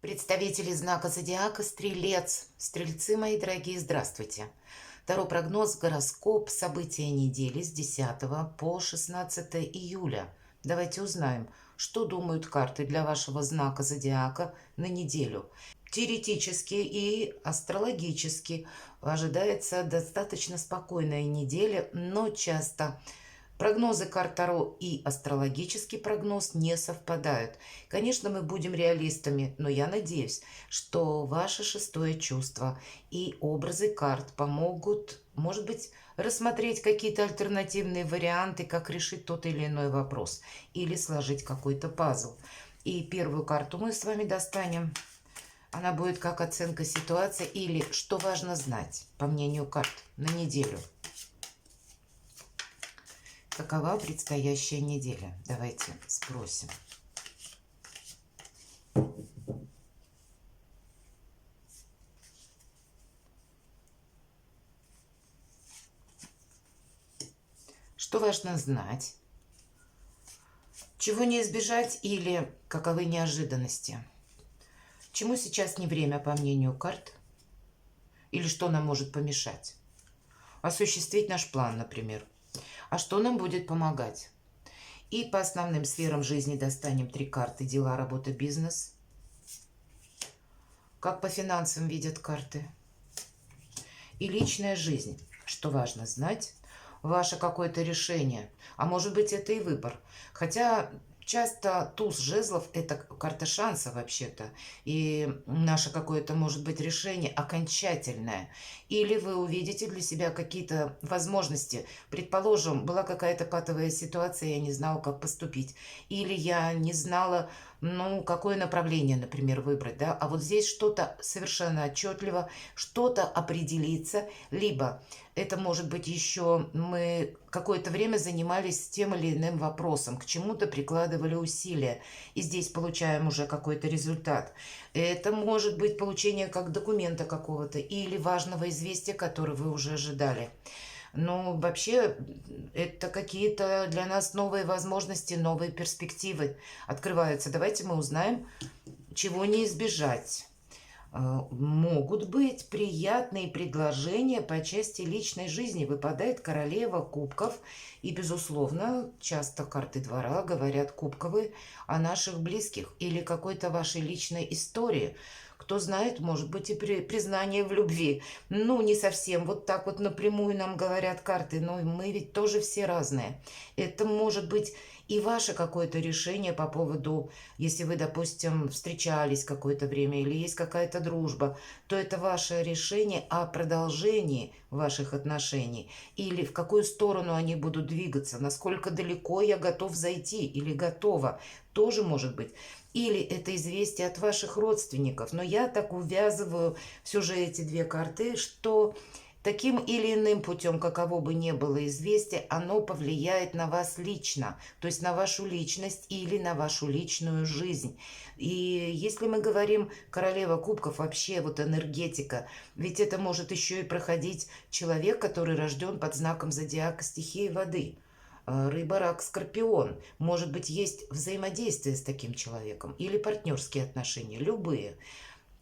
Представители знака зодиака Стрелец. Стрельцы, мои дорогие, здравствуйте. Таро прогноз, гороскоп, события недели с 10 по 16 июля. Давайте узнаем, что думают карты для вашего знака зодиака на неделю. Теоретически и астрологически ожидается достаточно спокойная неделя, но часто прогнозы карт Таро и астрологический прогноз не совпадают. Конечно, мы будем реалистами, но я надеюсь, что ваше шестое чувство и образы карт помогут, может быть, рассмотреть какие-то альтернативные варианты, как решить тот или иной вопрос, или сложить какой-то пазл. И первую карту мы с вами достанем. Она будет как оценка ситуации или что важно знать, по мнению карт, на неделю. Какова предстоящая неделя? Давайте спросим. Что важно знать? Чего не избежать или каковы неожиданности? Чему сейчас не время, по мнению карт? Или что нам может помешать? Осуществить наш план, например. А что нам будет помогать? И по основным сферам жизни достанем 3 карты. Дела, работа, бизнес. Как по финансам видят карты. И личная жизнь. Что важно знать? Ваше какое-то решение. А может быть, это и выбор. Хотя часто туз жезлов – это карта шанса вообще-то. И наше какое-то, может быть, решение окончательное. Или вы увидите для себя какие-то возможности. Предположим, была какая-то патовая ситуация, я не знала, как поступить. Или я не знала, какое направление, например, выбрать. Да? А вот здесь что-то совершенно отчетливо, что-то определиться. Либо это может быть еще мы какое-то время занимались тем или иным вопросом, к чему-то прикладывали усилия, и здесь получаем уже какой-то результат. Это может быть получение как документа какого-то или важного известия, которое вы уже ожидали. Но вообще это какие-то для нас новые возможности, новые перспективы открываются. Давайте мы узнаем, чего не избежать. Могут быть приятные предложения по части личной жизни. Выпадает королева кубков. И, безусловно, часто карты двора говорят кубковые о наших близких или какой-то вашей личной истории. Кто знает, может быть, и признание в любви. Не совсем вот так вот напрямую нам говорят карты, но мы ведь тоже все разные. Это может быть и ваше какое-то решение по поводу, если вы, допустим, встречались какое-то время или есть какая-то дружба, то это ваше решение о продолжении ваших отношений или в какую сторону они будут двигаться, насколько далеко я готов зайти или готова, тоже может быть. Или это известие от ваших родственников. Но я так увязываю все же эти 2 карты, что таким или иным путем, каково бы ни было известие, оно повлияет на вас лично, то есть на вашу личность или на вашу личную жизнь. И если мы говорим королева кубков, вообще вот энергетика, ведь это может еще и проходить человек, который рожден под знаком зодиака стихии воды. Рыба, рак, скорпион. Может быть, есть взаимодействие с таким человеком или партнерские отношения, любые.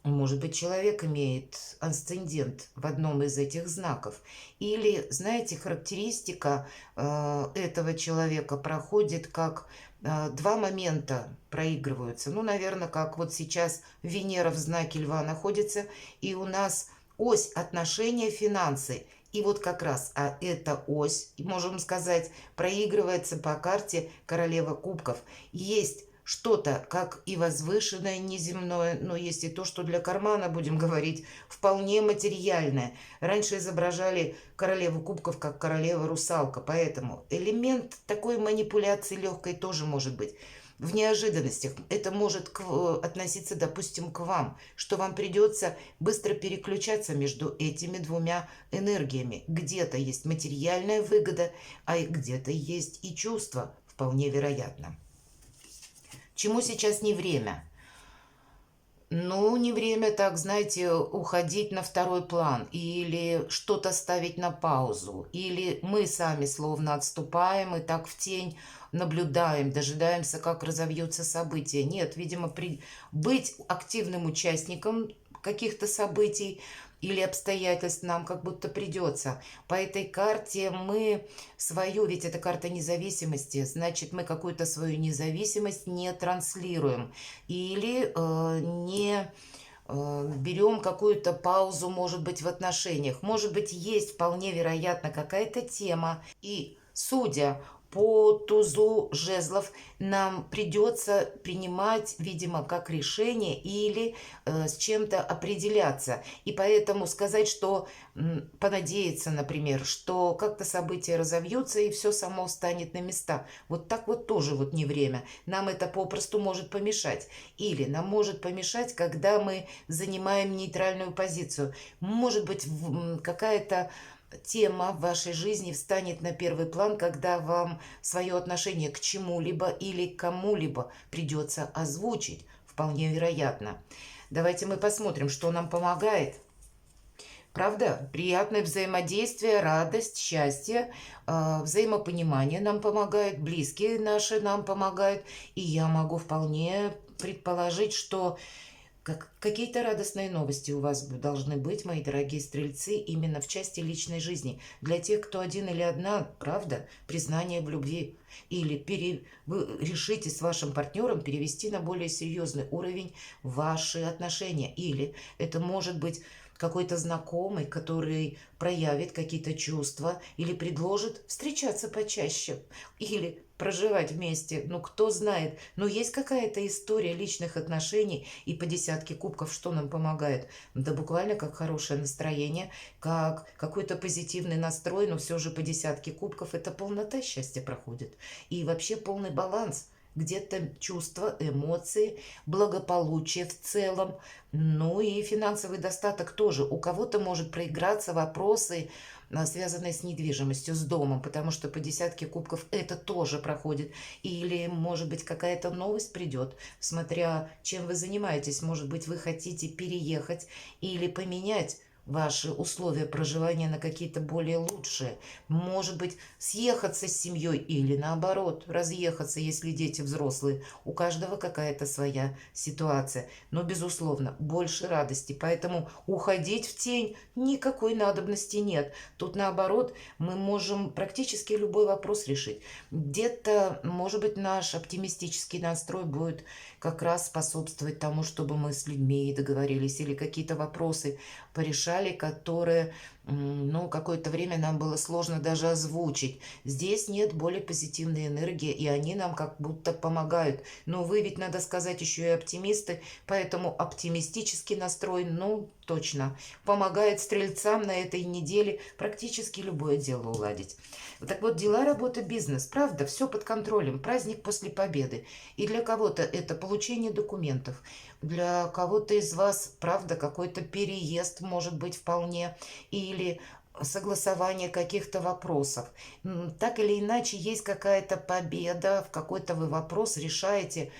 Может быть, человек имеет асцендент в одном из этих знаков. Или, знаете, характеристика этого человека проходит как 2 момента проигрываются. Наверное, как вот сейчас Венера в знаке Льва находится, и у нас ось отношения финансы. И вот как раз эта ось, можем сказать, проигрывается по карте королева кубков. Есть что-то, как и возвышенное, неземное, но есть и то, что для кармана, будем говорить, вполне материальное. Раньше изображали королеву кубков как королева-русалка, поэтому элемент такой манипуляции легкой тоже может быть. В неожиданностях это может относиться, допустим, к вам, что вам придется быстро переключаться между этими 2 энергиями. Где-то есть материальная выгода, а где-то есть и чувство, вполне вероятно. Чему сейчас не время? Ну, не время так, знаете, уходить на второй план или что-то ставить на паузу, или мы сами словно отступаем и так в тень наблюдаем, дожидаемся, как разовьются события. Нет, видимо, быть активным участником каких-то событий или обстоятельств нам как будто придется. По этой карте мы свою, ведь это карта независимости, значит, мы какую-то свою независимость не транслируем или не берем какую-то паузу, может быть, в отношениях. Может быть, есть вполне вероятно какая-то тема. И судя по тузу жезлов, нам придется принимать, видимо, как решение или с чем-то определяться. И поэтому сказать, что понадеяться, например, что как-то события разовьются и все само станет на места. Вот так вот тоже вот не время. Нам это попросту может помешать. Или нам может помешать, когда мы занимаем нейтральную позицию. Может быть, какая-то тема в вашей жизни встанет на первый план, когда вам свое отношение к чему-либо или к кому-либо придется озвучить. Вполне вероятно. Давайте мы посмотрим, что нам помогает. Правда? Приятное взаимодействие, радость, счастье, взаимопонимание нам помогает, близкие наши нам помогают. И я могу вполне предположить, что какие-то радостные новости у вас должны быть, мои дорогие стрельцы, именно в части личной жизни. Для тех, кто один или одна, правда, признание в любви. Или вы решите с вашим партнером перевести на более серьезный уровень ваши отношения. Или это может быть какой-то знакомый, который проявит какие-то чувства или предложит встречаться почаще или проживать вместе. Ну, кто знает. Но есть какая-то история личных отношений, и по десятке кубков что нам помогает? Да буквально как хорошее настроение, как какой-то позитивный настрой, но все же по десятке кубков это полнота счастья проходит. И вообще полный баланс. Где-то чувства, эмоции, благополучие в целом, ну и финансовый достаток тоже. У кого-то может проиграться вопросы, связанные с недвижимостью, с домом, потому что по десятке кубков это тоже проходит. Или, может быть, какая-то новость придет, смотря чем вы занимаетесь. Может быть, вы хотите переехать или поменять ваши условия проживания на какие-то более лучшие. Может быть, съехаться с семьей или наоборот, разъехаться, если дети взрослые. У каждого какая-то своя ситуация. Но, безусловно, больше радости. Поэтому уходить в тень никакой надобности нет. Тут, наоборот, мы можем практически любой вопрос решить. Где-то, может быть, наш оптимистический настрой будет как раз способствовать тому, чтобы мы с людьми договорились или какие-то вопросы порешали, которые, ну, какое-то время нам было сложно даже озвучить. Здесь нет более позитивной энергии, и они нам как будто помогают. Но вы ведь, надо сказать, еще и оптимисты, поэтому оптимистический настрой, ну, точно, помогает стрельцам на этой неделе практически любое дело уладить. Так вот, дела, работа, бизнес, правда, все под контролем, праздник после победы. И для кого-то это получение документов, для кого-то из вас, правда, какой-то переезд может быть вполне, или согласование каких-то вопросов. Так или иначе, есть какая-то победа, в какой-то вы вопрос решаете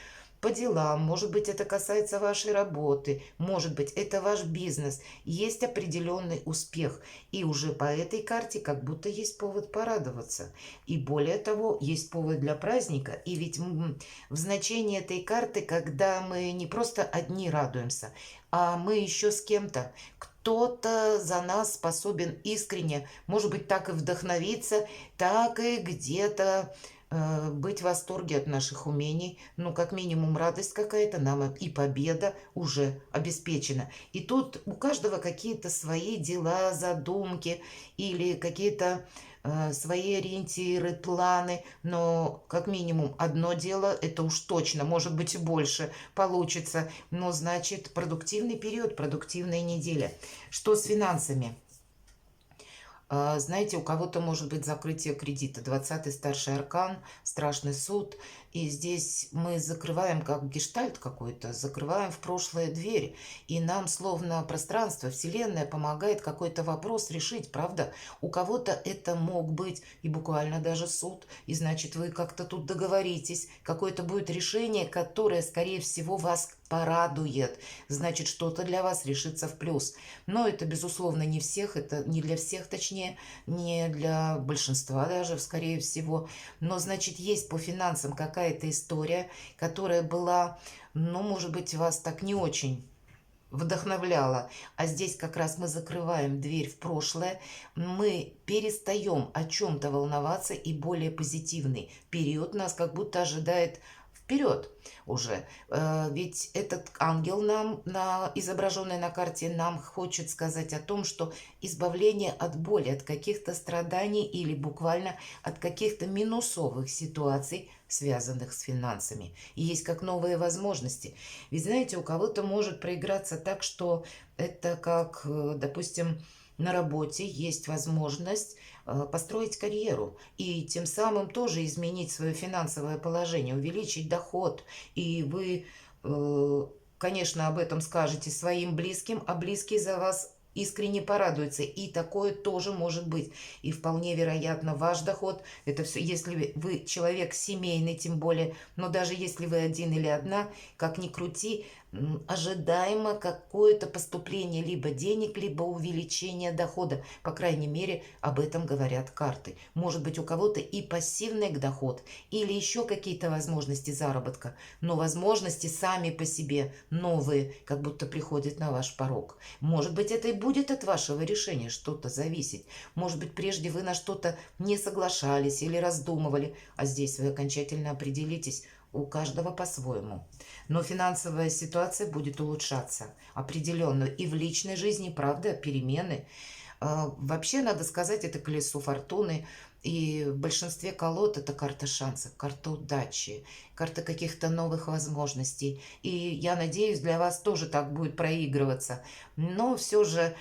по делам, может быть, это касается вашей работы, может быть, это ваш бизнес, есть определенный успех, и уже по этой карте как будто есть повод порадоваться. И более того, есть повод для праздника, и ведь в значении этой карты, когда мы не просто одни радуемся, а мы еще с кем-то, кто-то за нас способен искренне, может быть, так и вдохновиться, так и где-то быть в восторге от наших умений. Ну, как минимум, радость какая-то нам и победа уже обеспечена. И тут у каждого какие-то свои дела, задумки или какие-то свои ориентиры, планы, но как минимум одно дело, это уж точно, может быть и больше получится, но значит продуктивный период, продуктивная неделя. Что с финансами? Знаете, у кого-то может быть закрытие кредита. 20-й старший аркан, страшный суд. И здесь мы закрываем как гештальт какой-то, закрываем в прошлое дверь. И нам словно пространство, Вселенная помогает какой-то вопрос решить, правда? У кого-то это мог быть и буквально даже суд. И значит, вы как-то тут договоритесь. Какое-то будет решение, которое, скорее всего, вас порадует. Значит, что-то для вас решится в плюс. Но это, безусловно, не всех, это не для всех, точнее, не для большинства даже, скорее всего. Но, значит, есть по финансам какая-то история, которая была, ну, может быть, вас так не очень вдохновляла. А здесь как раз мы закрываем дверь в прошлое, мы перестаем о чем-то волноваться, и более позитивный период нас как будто ожидает вперед уже. Ведь этот ангел нам, изображенный на карте, нам хочет сказать о том, что избавление от боли, от каких-то страданий или буквально от каких-то минусовых ситуаций, связанных с финансами. И есть как новые возможности. Ведь знаете, у кого-то может проиграться так, что это как, допустим, на работе есть возможность построить карьеру и тем самым тоже изменить свое финансовое положение, увеличить доход. И вы, конечно, об этом скажете своим близким, а близкие за вас искренне порадуются. И такое тоже может быть. И вполне вероятно, ваш доход, это все, если вы человек семейный, тем более, но даже если вы один или одна, как ни крути, ожидаемо какое-то поступление либо денег, либо увеличение дохода. По крайней мере, об этом говорят карты. Может быть, у кого-то и пассивный доход, или еще какие-то возможности заработка, но возможности сами по себе новые, как будто приходят на ваш порог. Может быть, это и будет от вашего решения что-то зависеть. Может быть, прежде вы на что-то не соглашались или раздумывали, а здесь вы окончательно определитесь, у каждого по-своему. Но финансовая ситуация будет улучшаться определенно. И в личной жизни, правда, перемены. Вообще, надо сказать, это колесо фортуны. И в большинстве колод это карта шанса, карта удачи, карта каких-то новых возможностей. И я надеюсь, для вас тоже так будет проигрываться. Но все же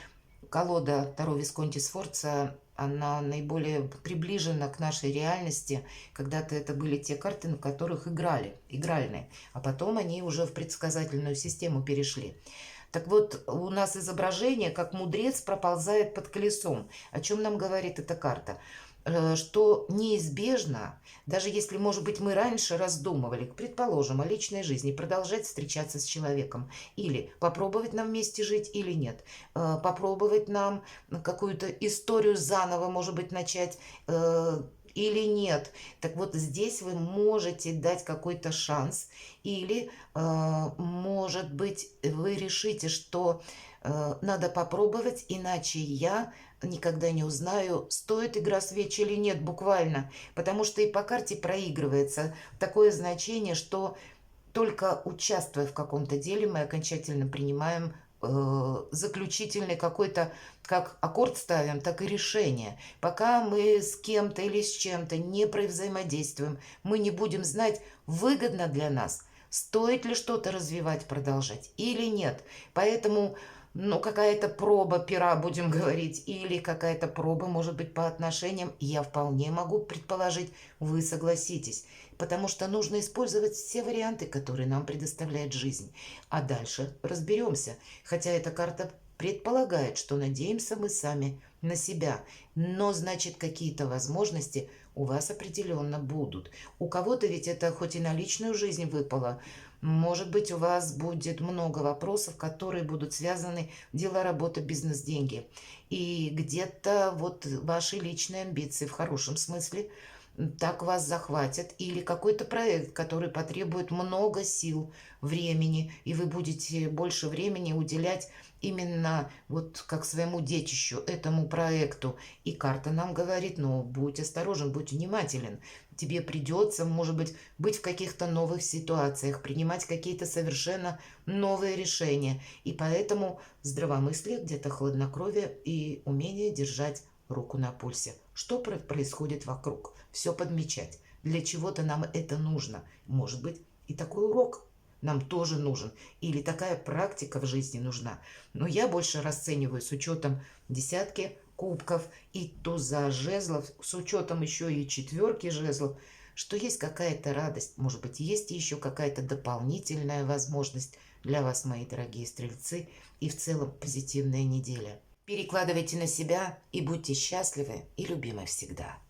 колода Таро Висконти Сфорца, она наиболее приближена к нашей реальности. Когда-то это были те карты, на которых играли, игральные, а потом они уже в предсказательную систему перешли. Так вот, у нас изображение, как мудрец проползает под колесом. О чем нам говорит эта карта? Что неизбежно, даже если, может быть, мы раньше раздумывали, предположим, о личной жизни, продолжать встречаться с человеком, или попробовать нам вместе жить, или нет, попробовать нам какую-то историю заново, может быть, начать, или нет. Так вот, здесь вы можете дать какой-то шанс, или, может быть, вы решите, что надо попробовать, иначе я никогда не узнаю, стоит игра свеч или нет, буквально. Потому что и по карте проигрывается такое значение, что только участвуя в каком-то деле, мы окончательно принимаем заключительный какой-то, как аккорд ставим, так и решение. Пока мы с кем-то или с чем-то не взаимодействуем, мы не будем знать, выгодно для нас, стоит ли что-то развивать, продолжать или нет. Поэтому, ну, какая-то проба пера, будем говорить, или какая-то проба, может быть, по отношениям, я вполне могу предположить, вы согласитесь. Потому что нужно использовать все варианты, которые нам предоставляет жизнь. А дальше разберемся. Хотя эта карта предполагает, что надеемся мы сами на себя. Но, значит, какие-то возможности у вас определенно будут. У кого-то ведь это хоть и на личную жизнь выпало, может быть, у вас будет много вопросов, которые будут связаны дела, работа, бизнес, деньги. И где-то вот ваши личные амбиции в хорошем смысле так вас захватят. Или какой-то проект, который потребует много сил, времени, и вы будете больше времени уделять именно вот как своему детищу, этому проекту. И карта нам говорит, ну, будь осторожен, будь внимателен. Тебе придется, может быть в каких-то новых ситуациях, принимать какие-то совершенно новые решения. И поэтому здравомыслие, где-то хладнокровие и умение держать руку на пульсе. Что происходит вокруг? Все подмечать. Для чего-то нам это нужно. Может быть, и такой урок нам тоже нужен. Или такая практика в жизни нужна. Но я больше расцениваю с учетом десятки кубков и туза жезлов, с учетом еще и четверки жезлов, что есть какая-то радость, может быть, есть еще какая-то дополнительная возможность для вас, мои дорогие стрельцы, и в целом позитивная неделя. Перекладывайте на себя и будьте счастливы и любимы всегда.